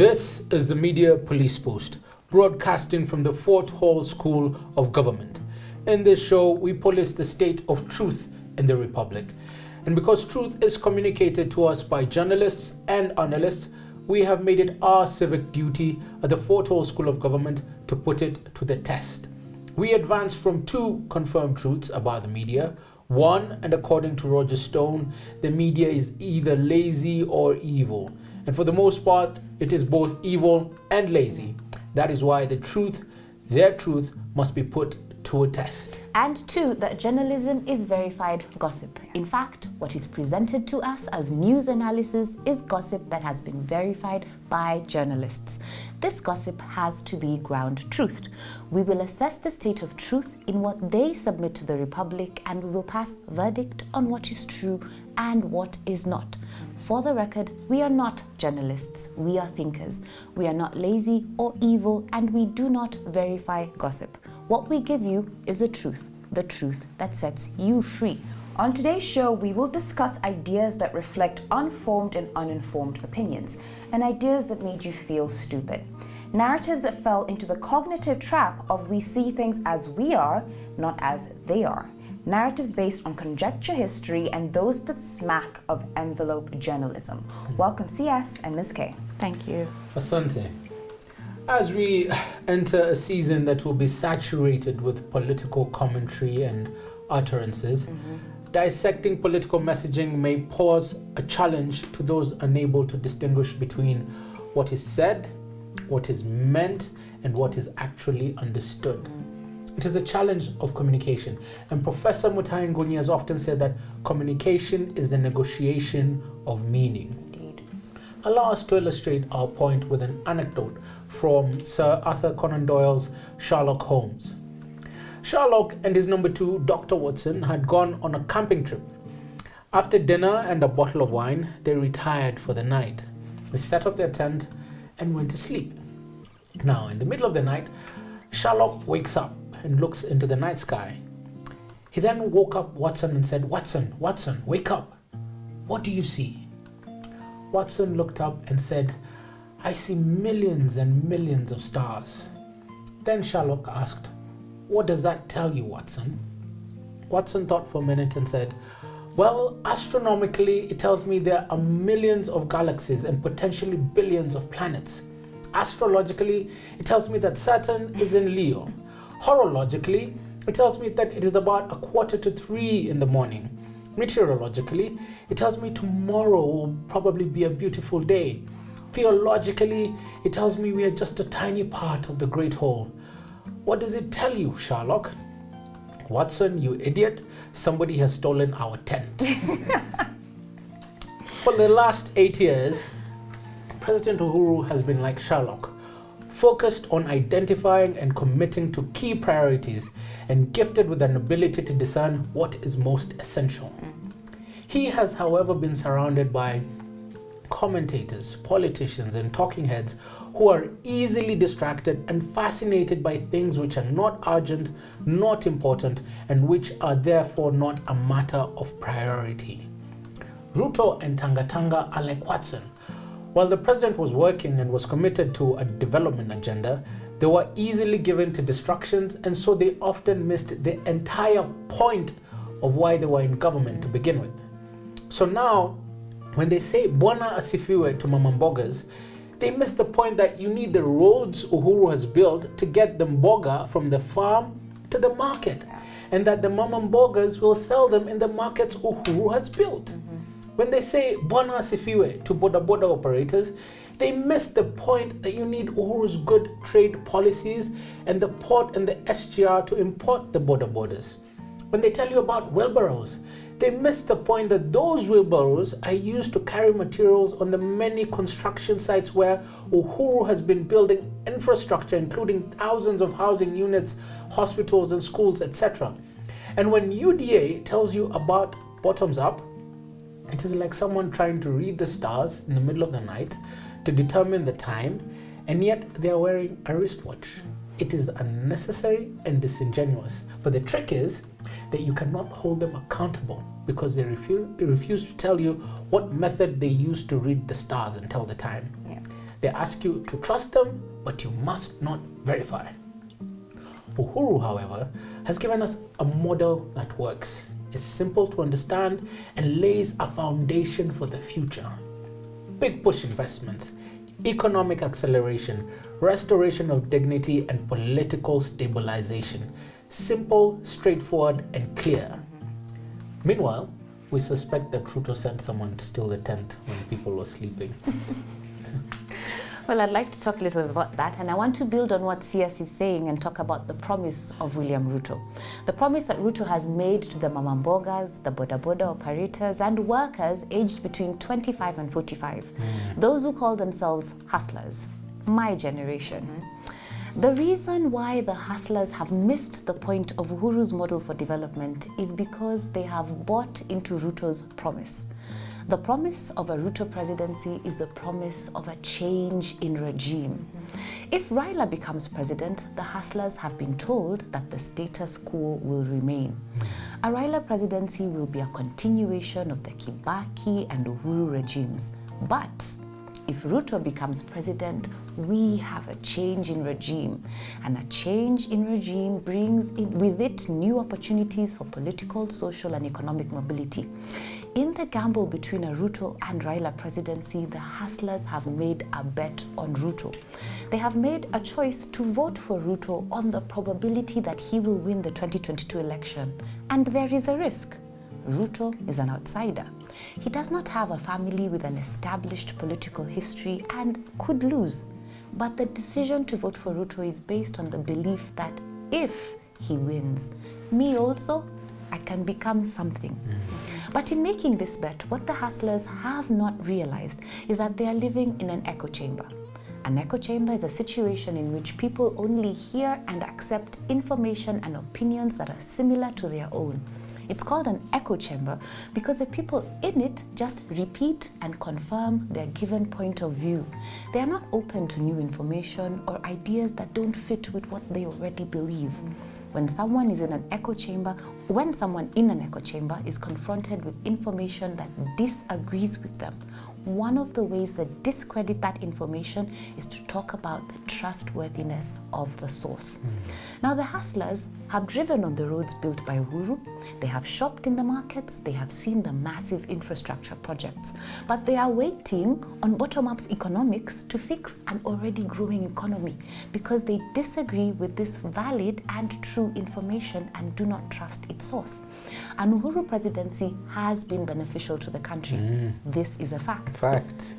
This is the Media Police Post, broadcasting from the Fort Hall School of Government. In this show, we police the state of truth in the Republic. And because truth is communicated to us by journalists and analysts, we have made it our civic duty at the Fort Hall School of Government to put it to the test. We advance from two confirmed truths about the media. One, and according to Roger Stone, the media is either lazy or evil. And for the most part, it is both evil and lazy. That is why the truth, their truth, must be put to a test. And two, that journalism is verified gossip. In fact, what is presented to us as news analysis is gossip that has been verified by journalists. This gossip has to be ground-truthed. We will assess the state of truth in what they submit to the Republic, and we will pass verdict on what is true and what is not. For the record, we are not journalists, we are thinkers. We are not lazy or evil, and we do not verify gossip. What we give you is the truth that sets you free. On today's show, we will discuss ideas that reflect unformed and uninformed opinions, and ideas that made you feel stupid. Narratives that fell into the cognitive trap of we see things as we are, not as they are. Narratives based on conjecture history and those that smack of envelope journalism. Welcome CS and Ms. K. Thank you. Asante. As we enter a season that will be saturated with political commentary and utterances, dissecting political messaging may pose a challenge to those unable to distinguish between what is said, what is meant, and what is actually understood. It is a challenge of communication, and Professor Mutai Nguni has often said that communication is the negotiation of meaning. Indeed. Allow us to illustrate our point with an anecdote from Sir Arthur Conan Doyle's Sherlock Holmes. Sherlock and his number two, Dr. Watson, had gone on a camping trip. After dinner and a bottle of wine, they retired for the night. They set up their tent and went to sleep. Now, in the middle of the night, Sherlock wakes up and looks into the night sky. He then woke up Watson and said, Watson, wake up. What do you see?" Watson looked up and said, "I see millions and millions of stars." Then Sherlock asked, "What does that tell you, Watson?" Watson thought for a minute and said, "Well, astronomically, it tells me there are millions of galaxies and potentially billions of planets. Astrologically, it tells me that Saturn is in Leo. Horologically, it tells me that it is about 2:45 in the morning. Meteorologically, it tells me tomorrow will probably be a beautiful day. Theologically, it tells me we are just a tiny part of the great whole. What does it tell you, Sherlock?" "Watson, you idiot, somebody has stolen our tent." For the last 8 years, President Uhuru has been like Sherlock, focused on identifying and committing to key priorities and gifted with an ability to discern what is most essential. He has, however, been surrounded by commentators, politicians, and talking heads who are easily distracted and fascinated by things which are not urgent, not important, and which are therefore not a matter of priority. Ruto and Tanga are like Watson. While the president was working and was committed to a development agenda, they were easily given to distractions, and so they often missed the entire point of why they were in government to begin with. So now, when they say Bwana Asifiwe to Mamambogas, they miss the point that you need the roads Uhuru has built to get the mboga from the farm to the market, and that the Mamambogas will sell them in the markets Uhuru has built. When they say Bwana Asifiwe to Boda Boda operators, they miss the point that you need Uhuru's good trade policies and the port and the SGR to import the Boda Bodas. When they tell you about wheelbarrows, they miss the point that those wheelbarrows are used to carry materials on the many construction sites where Uhuru has been building infrastructure, including thousands of housing units, hospitals and schools, etc. And when UDA tells you about bottoms up, it is like someone trying to read the stars in the middle of the night to determine the time, and yet they are wearing a wristwatch. It is unnecessary and disingenuous. But the trick is that you cannot hold them accountable because they refuse to tell you what method they use to read the stars and tell the time. Yeah. They ask you to trust them, but you must not verify. Uhuru, however, has given us a model that works, is simple to understand, and lays a foundation for the future. Big push investments, economic acceleration, restoration of dignity, and political stabilization. Simple, straightforward, and clear. Meanwhile, we suspect that Ruto sent someone to steal the tent when people were sleeping. Well, I'd like to talk a little bit about that, and I want to build on what CS is saying and talk about the promise of William Ruto. The promise that Ruto has made to the mamambogas, the boda operators, and workers aged between 25 and 45, those who call themselves hustlers, my generation. The reason why the hustlers have missed the point of Uhuru's model for development is because they have bought into Ruto's promise. The promise of a Ruto presidency is the promise of a change in regime. If Raila becomes president, the hustlers have been told that the status quo will remain. A Raila presidency will be a continuation of the Kibaki and Uhuru regimes. But if Ruto becomes president, we have a change in regime. And a change in regime brings with it new opportunities for political, social, and economic mobility. In the gamble between a Ruto and Raila presidency, the hustlers have made a bet on Ruto. They have made a choice to vote for Ruto on the probability that he will win the 2022 election. And there is a risk. Ruto is an outsider. He does not have a family with an established political history and could lose. But the decision to vote for Ruto is based on the belief that if he wins, me also, I can become something. But in making this bet, what the hustlers have not realized is that they are living in an echo chamber. An echo chamber is a situation in which people only hear and accept information and opinions that are similar to their own. It's called an echo chamber because the people in it just repeat and confirm their given point of view. They are not open to new information or ideas that don't fit with what they already believe. When someone in an echo chamber is confronted with information that disagrees with them, one of the ways that discredit that information is to talk about the trustworthiness of the source. Now, the hustlers have driven on the roads built by Uhuru, they have shopped in the markets, they have seen the massive infrastructure projects, but they are waiting on bottom-up economics to fix an already growing economy because they disagree with this valid and true information and do not trust its source. An Uhuru presidency has been beneficial to the country. This is a fact.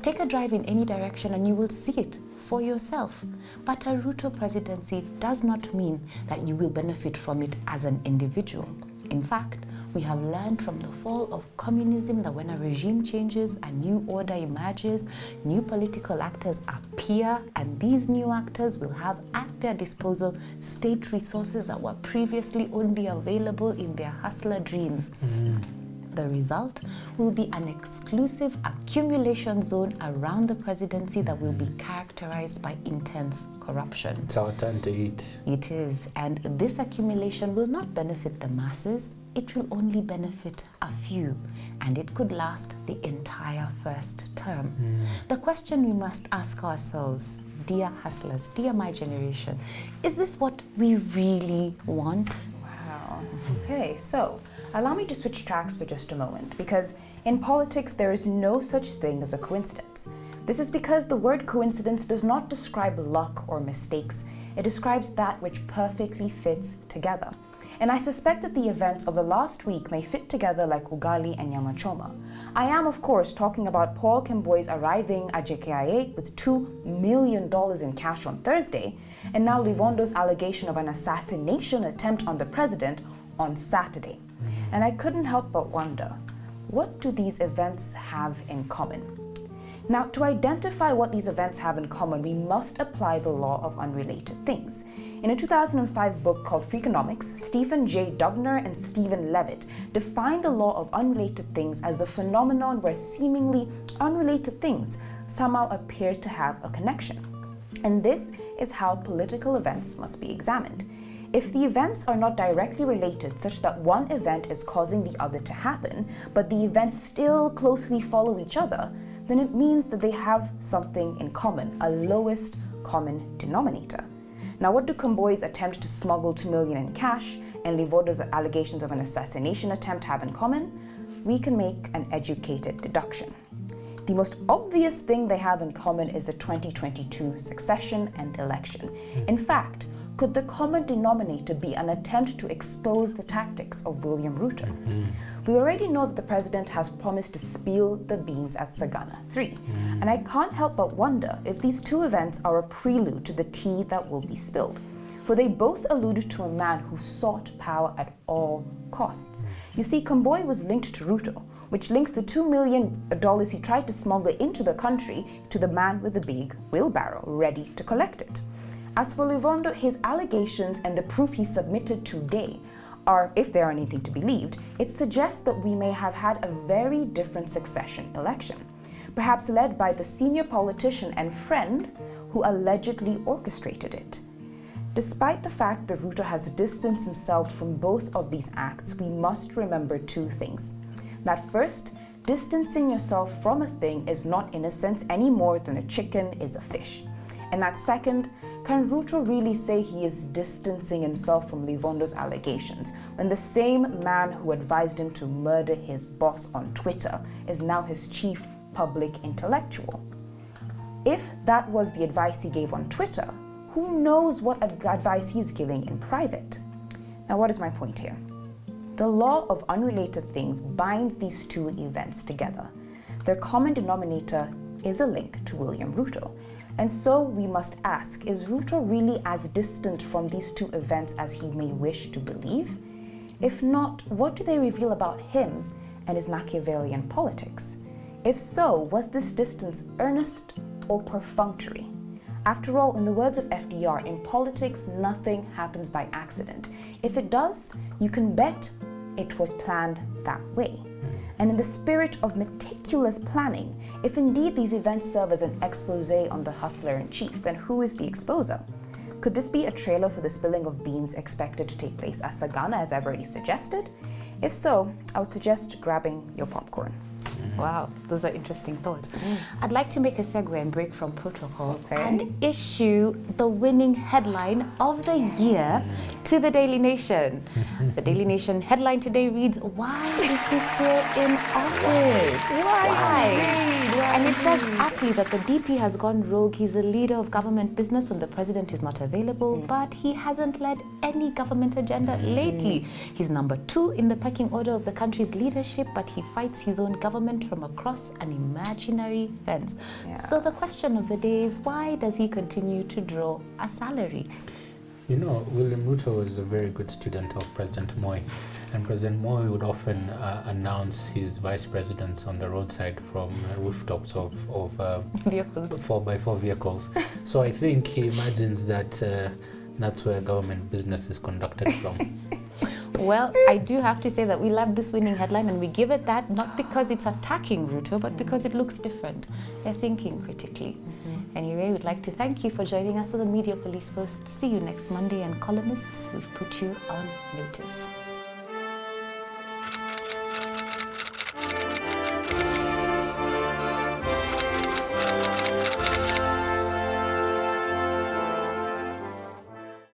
Take a drive in any direction and you will see it for yourself. But a Ruto presidency does not mean that you will benefit from it as an individual. In fact, we have learned from the fall of communism that when a regime changes, a new order emerges, new political actors appear, and these new actors will have at their disposal state resources that were previously only available in their hustler dreams. The result will be an exclusive accumulation zone around the presidency that will be characterized by intense corruption. It's our turn to eat. It is, and this accumulation will not benefit the masses, it will only benefit a few, and it could last the entire first term. The question we must ask ourselves, dear hustlers, dear my generation, is this what we really want? Wow. Okay, so allow me to switch tracks for just a moment, because in politics there is no such thing as a coincidence. This is because the word coincidence does not describe luck or mistakes. It describes that which perfectly fits together. And I suspect that the events of the last week may fit together like ugali and nyama choma. I am, of course, talking about Paul Kemboy's arriving at JKIA with $2 million in cash on Thursday, and now Livondo's allegation of an assassination attempt on the president on Saturday. And I couldn't help but wonder, what do these events have in common? Now, to identify what these events have in common, we must apply the law of unrelated things. In a 2005 book called Freakonomics, Stephen J. Dubner and Stephen Levitt defined the law of unrelated things as the phenomenon where seemingly unrelated things somehow appear to have a connection. And this is how political events must be examined. If the events are not directly related such that one event is causing the other to happen, but the events still closely follow each other, then it means that they have something in common, a lowest common denominator. Now, what do Komboi's attempt to smuggle 2 million in cash and Livondo's allegations of an assassination attempt have in common? We can make an educated deduction. The most obvious thing they have in common is the 2022 succession and election. In fact, could the common denominator be an attempt to expose the tactics of William Ruto? We already know that the president has promised to spill the beans at Sagana 3. And I can't help but wonder if these two events are a prelude to the tea that will be spilled. For they both allude to a man who sought power at all costs. You see, Komboi was linked to Ruto, which links the $2 million he tried to smuggle into the country to the man with the big wheelbarrow ready to collect it. As for Livondo, his allegations and the proof he submitted today are, if they are anything to be believed, it suggests that we may have had a very different succession election, perhaps led by the senior politician and friend who allegedly orchestrated it. Despite the fact that Ruto has distanced himself from both of these acts, we must remember two things. That first, distancing yourself from a thing is not innocence any more than a chicken is a fish. And that second, can Ruto really say he is distancing himself from Livondo's allegations when the same man who advised him to murder his boss on Twitter is now his chief public intellectual? If that was the advice he gave on Twitter, who knows what advice he's giving in private? Now, what is my point here? The law of unrelated things binds these two events together. Their common denominator is a link to William Ruto. And so we must ask, is Ruto really as distant from these two events as he may wish to believe? If not, what do they reveal about him and his Machiavellian politics? If so, was this distance earnest or perfunctory? After all, in the words of FDR, in politics, nothing happens by accident. If it does, you can bet it was planned that way. And in the spirit of meticulous planning, if indeed these events serve as an expose on the hustler-in-chief, then who is the exposer? Could this be a trailer for the spilling of beans expected to take place at Sagana, as I've already suggested? If so, I would suggest grabbing your popcorn. Wow, those are interesting thoughts. I'd like to make a segue and break from protocol and issue the winning headline of the year to the Daily Nation. The Daily Nation headline today reads, "Why is he still in office? Why?" And it says aptly that the DP has gone rogue. He's a leader of government business when the president is not available, but he hasn't led any government agenda lately. He's number 2 in the pecking order of the country's leadership, but he fights his own government from across an imaginary fence. So the question of the day is, why does he continue to draw a salary? You know, William Ruto is a very good student of President Moi, and President Moi would often announce his vice presidents on the roadside from rooftops of Vehicles. 4x4 vehicles. So I think he imagines that that's where government business is conducted from. Well, I do have to say that we love this winning headline, and we give it that not because it's attacking Ruto, but because it looks different. They're thinking critically. Anyway, we'd like to thank you for joining us on the Media Police Post. See you next Monday, and columnists, we've put you on notice.